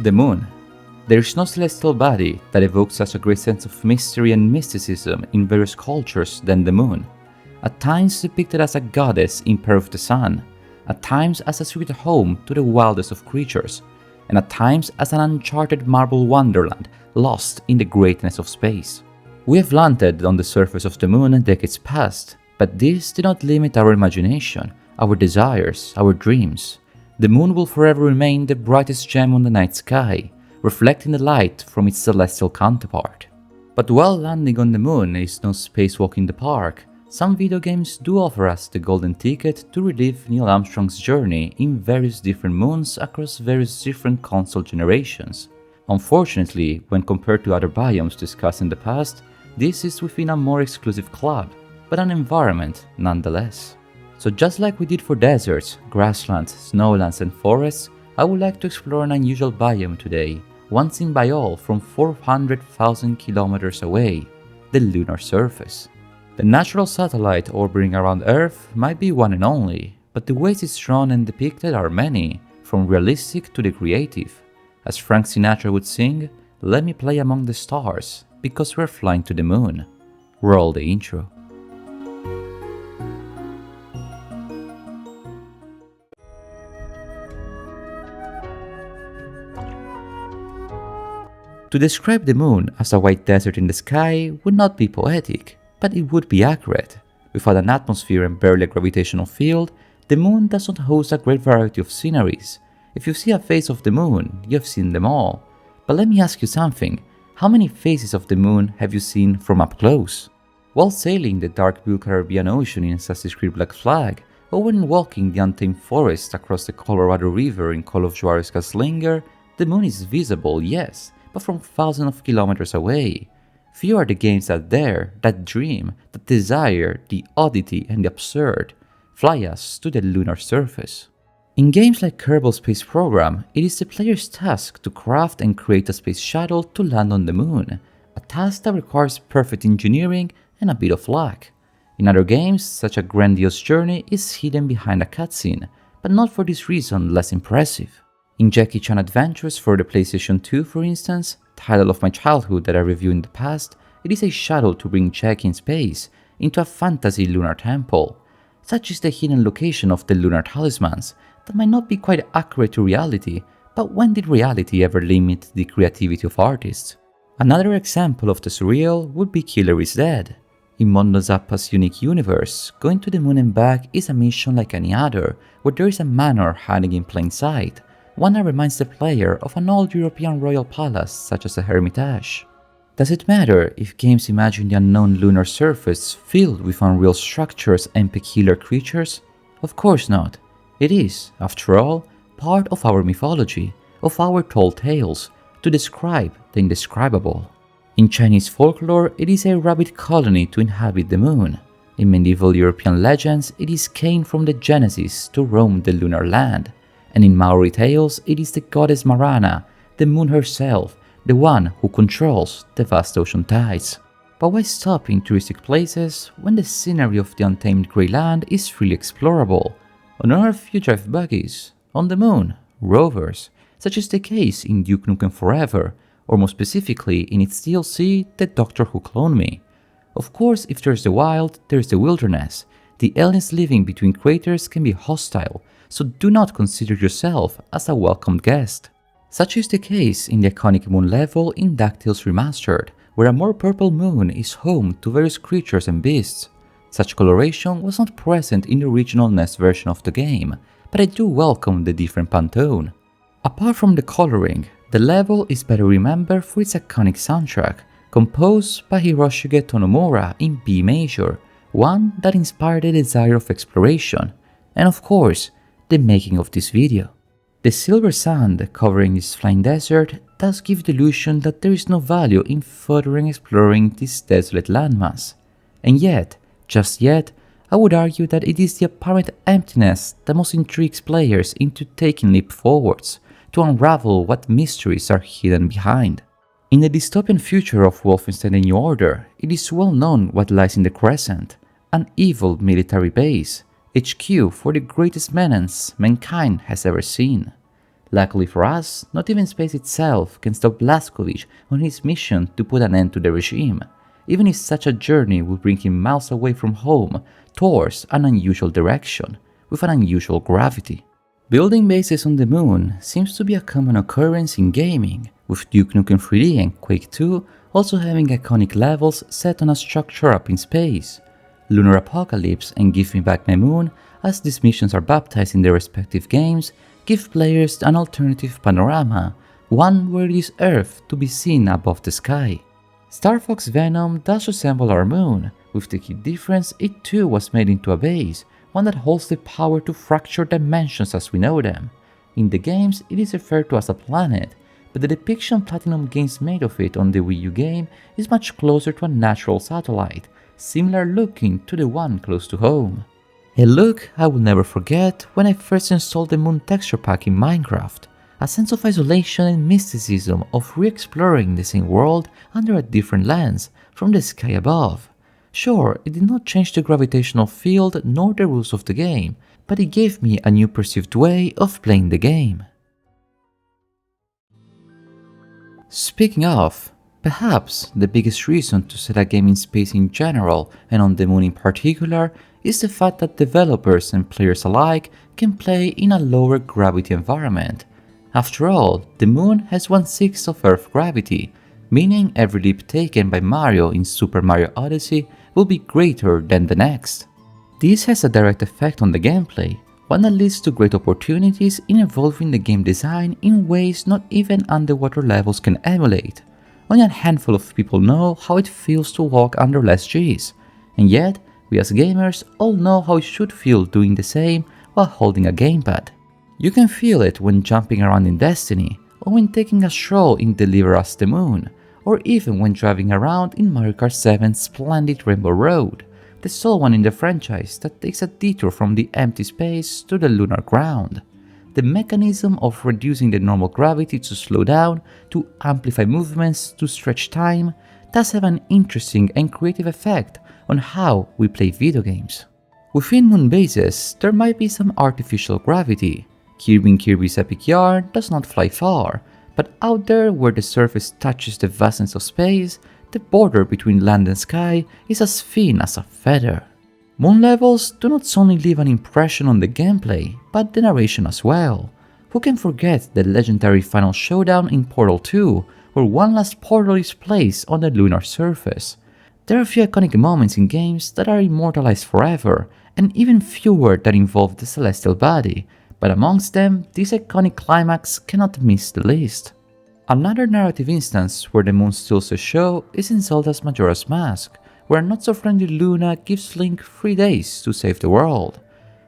The Moon. There is no celestial body that evokes such a great sense of mystery and mysticism in various cultures than the Moon. At times depicted as a goddess in pair with the sun, at times as a sweet home to the wildest of creatures, and at times as an uncharted marble wonderland lost in the greatness of space. We have landed on the surface of the Moon decades past, but this did not limit our imagination, our desires, our dreams. The Moon will forever remain the brightest gem on the night sky, reflecting the light from its celestial counterpart. But while landing on the Moon is no spacewalk in the park, some video games do offer us the golden ticket to relive Neil Armstrong's journey in various different moons across various different console generations. Unfortunately, when compared to other biomes discussed in the past, this is within a more exclusive club, but an environment nonetheless. So just like we did for deserts, grasslands, snowlands and forests, I would like to explore an unusual biome today, one seen by all from 400,000 kilometers away, the lunar surface. The natural satellite orbiting around Earth might be one and only, but the ways it's drawn and depicted are many, from realistic to the creative. As Frank Sinatra would sing, "Let me play among the stars, because we're flying to the moon." Roll the intro. To describe the moon as a white desert in the sky would not be poetic, but it would be accurate. Without an atmosphere and barely a gravitational field, the moon does not host a great variety of sceneries. If you see a face of the moon, you have seen them all. But let me ask you something, how many faces of the moon have you seen from up close? While sailing the dark blue Caribbean Ocean in Assassin's Creed Black Flag, or when walking the untamed forest across the Colorado River in Call of Juarez Gunslinger, the moon is visible, yes, but from thousands of kilometers away. Few are the games that dare, that dream, that desire the oddity and the absurd, fly us to the lunar surface. In games like Kerbal Space Program, it is the player's task to craft and create a space shuttle to land on the moon, a task that requires perfect engineering and a bit of luck. In other games, such a grandiose journey is hidden behind a cutscene, but not for this reason less impressive. In Jackie Chan Adventures for the PlayStation 2, for instance, title of my childhood that I reviewed in the past, it is a shuttle to bring Jackie in space into a fantasy lunar temple. Such is the hidden location of the lunar talismans that might not be quite accurate to reality, but when did reality ever limit the creativity of artists? Another example of the surreal would be Killer is Dead. In Mondo Zappa's unique universe, going to the moon and back is a mission like any other, where there is a manor hiding in plain sight, one that reminds the player of an old European royal palace such as a Hermitage. Does it matter if games imagine the unknown lunar surface filled with unreal structures and peculiar creatures? Of course not. It is, after all, part of our mythology, of our told tales, to describe the indescribable. In Chinese folklore, it is a rabbit colony to inhabit the moon. In medieval European legends, it is Cain from the Genesis to roam the lunar land. And in Maori tales, it is the goddess Marana, the moon herself, the one who controls the vast ocean tides. But why stop in touristic places when the scenery of the untamed grey land is freely explorable? On Earth you drive buggies, on the moon, rovers, such is the case in Duke Nukem Forever, or more specifically in its DLC, The Doctor Who Cloned Me. Of course, if there's the wild, there's the wilderness. The aliens living between craters can be hostile, so do not consider yourself as a welcomed guest. Such is the case in the iconic moon level in Ducktales Remastered, where a more purple moon is home to various creatures and beasts. Such coloration was not present in the original NES version of the game, but I do welcome the different Pantone. Apart from the coloring, the level is better remembered for its iconic soundtrack, composed by Hiroshige Tonomura in B major, one that inspired the desire of exploration, and of course, the making of this video. The silver sand covering this flying desert does give the illusion that there is no value in furthering exploring this desolate landmass. And yet, just yet, I would argue that it is the apparent emptiness that most intrigues players into taking leap forwards, to unravel what mysteries are hidden behind. In the dystopian future of Wolfenstein: The New Order, it is well known what lies in the Crescent, an evil military base, HQ for the greatest menace mankind has ever seen. Luckily for us, not even space itself can stop Blazkowicz on his mission to put an end to the regime, even if such a journey will bring him miles away from home towards an unusual direction, with an unusual gravity. Building bases on the moon seems to be a common occurrence in gaming, with Duke Nukem 3D and Quake 2 also having iconic levels set on a structure up in space. Lunar Apocalypse and Give Me Back My Moon, as these missions are baptized in their respective games, give players an alternative panorama, one where it is Earth to be seen above the sky. Star Fox Venom does resemble our moon, with the key difference it too was made into a base, one that holds the power to fracture dimensions as we know them. In the games, it is referred to as a planet, but the depiction Platinum Games made of it on the Wii U game is much closer to a natural satellite, similar looking to the one close to home. A look I will never forget when I first installed the moon texture pack in Minecraft, a sense of isolation and mysticism of re-exploring the same world under a different lens from the sky above. Sure, it did not change the gravitational field nor the rules of the game, but it gave me a new perceived way of playing the game. Speaking of, perhaps the biggest reason to set a game in space in general and on the moon in particular is the fact that developers and players alike can play in a lower gravity environment. After all, the moon has 1/6 of Earth gravity, meaning every leap taken by Mario in Super Mario Odyssey will be greater than the next. This has a direct effect on the gameplay, one that leads to great opportunities in evolving the game design in ways not even underwater levels can emulate. Only a handful of people know how it feels to walk under less Gs, and yet we as gamers all know how it should feel doing the same while holding a gamepad. You can feel it when jumping around in Destiny, or when taking a stroll in Deliver Us the Moon, or even when driving around in Mario Kart 7's splendid Rainbow Road, the sole one in the franchise that takes a detour from the empty space to the lunar ground. The mechanism of reducing the normal gravity to slow down, to amplify movements, to stretch time, does have an interesting and creative effect on how we play video games. Within moon bases, there might be some artificial gravity. Kirby in Kirby's Epic Yarn does not fly far, but out there where the surface touches the vastness of space, the border between land and sky is as thin as a feather. Moon levels do not only leave an impression on the gameplay, but the narration as well. Who can forget the legendary final showdown in Portal 2, where one last portal is placed on the lunar surface? There are a few iconic moments in games that are immortalized forever, and even fewer that involve the celestial body, but amongst them, this iconic climax cannot miss the list. Another narrative instance where the moon steals the show is in Zelda's Majora's Mask, where not-so-friendly Luna gives Link 3 days to save the world.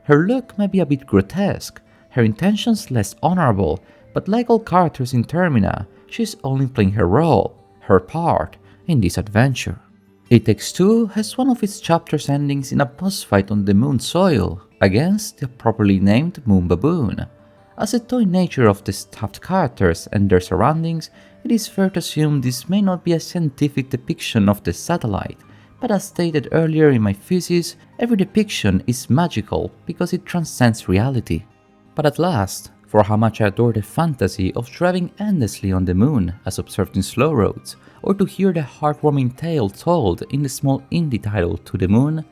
Her look might be a bit grotesque, her intentions less honorable, but like all characters in Termina, she's only playing her role, her part, in this adventure. It Takes Two has one of its chapters endings in a boss fight on the moon soil against the properly named Moon Baboon. As the toy nature of the stuffed characters and their surroundings, it is fair to assume this may not be a scientific depiction of the satellite, but as stated earlier in my thesis, every depiction is magical because it transcends reality. But at last, for how much I adore the fantasy of driving endlessly on the moon as observed in slow roads, or to hear the heartwarming tale told in the small indie title To the Moon,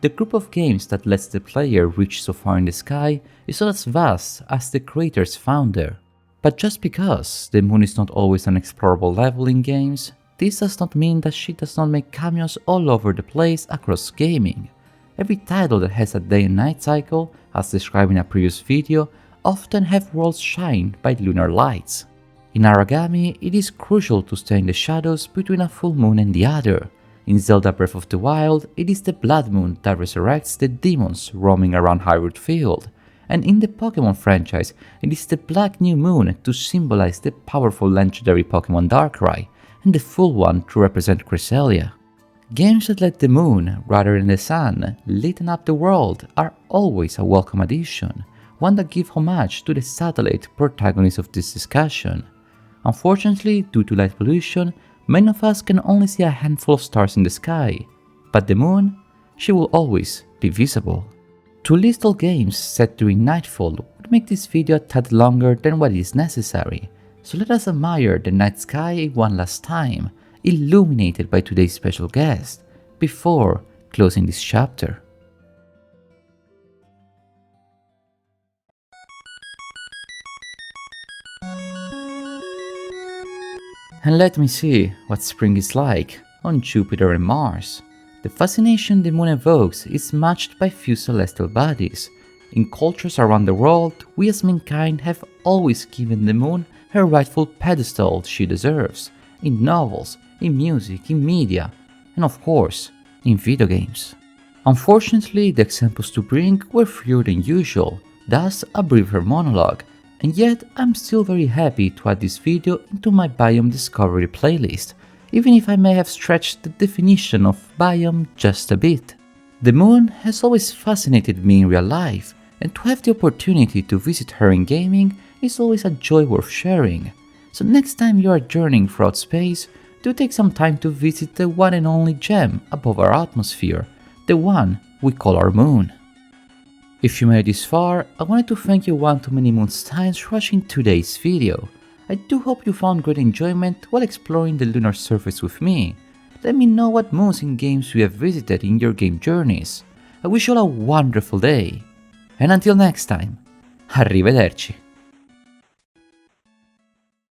the group of games that lets the player reach so far in the sky is not as vast as the creators found there. But just because the moon is not always an explorable level in games, this does not mean that she does not make cameos all over the place across gaming. Every title that has a day and night cycle, as described in a previous video, often have worlds shined by lunar lights. In Aragami, it is crucial to stay in the shadows between a full moon and the other. In Zelda Breath of the Wild, it is the Blood Moon that resurrects the demons roaming around Hyrule Field. And in the Pokemon franchise, it is the Black New Moon to symbolize the powerful legendary Pokemon Darkrai, and the full one to represent Cresselia. Games that let the moon, rather than the sun, lighten up the world are always a welcome addition, one that gives homage to the satellite protagonist of this discussion. Unfortunately, due to light pollution, many of us can only see a handful of stars in the sky, but the moon, she will always be visible. To list all games set during nightfall would make this video a tad longer than what is necessary, so let us admire the night sky one last time, illuminated by today's special guest, before closing this chapter. And let me see what spring is like on Jupiter and Mars. The fascination the moon evokes is matched by few celestial bodies. In cultures around the world, we as mankind have always given the moon her rightful pedestal she deserves, in novels, in music, in media, and of course, in video games. Unfortunately, the examples to bring were fewer than usual, thus a briefer monologue, and yet I'm still very happy to add this video into my biome discovery playlist, even if I may have stretched the definition of biome just a bit. The moon has always fascinated me in real life, and to have the opportunity to visit her in gaming is always a joy worth sharing. So next time you are journeying throughout space, do take some time to visit the one and only gem above our atmosphere, the one we call our moon. If you made it this far, I wanted to thank you one too many moonsteins for watching today's video. I do hope you found great enjoyment while exploring the lunar surface with me. Let me know what moons and games you have visited in your game journeys. I wish you all a wonderful day. And until next time, arrivederci.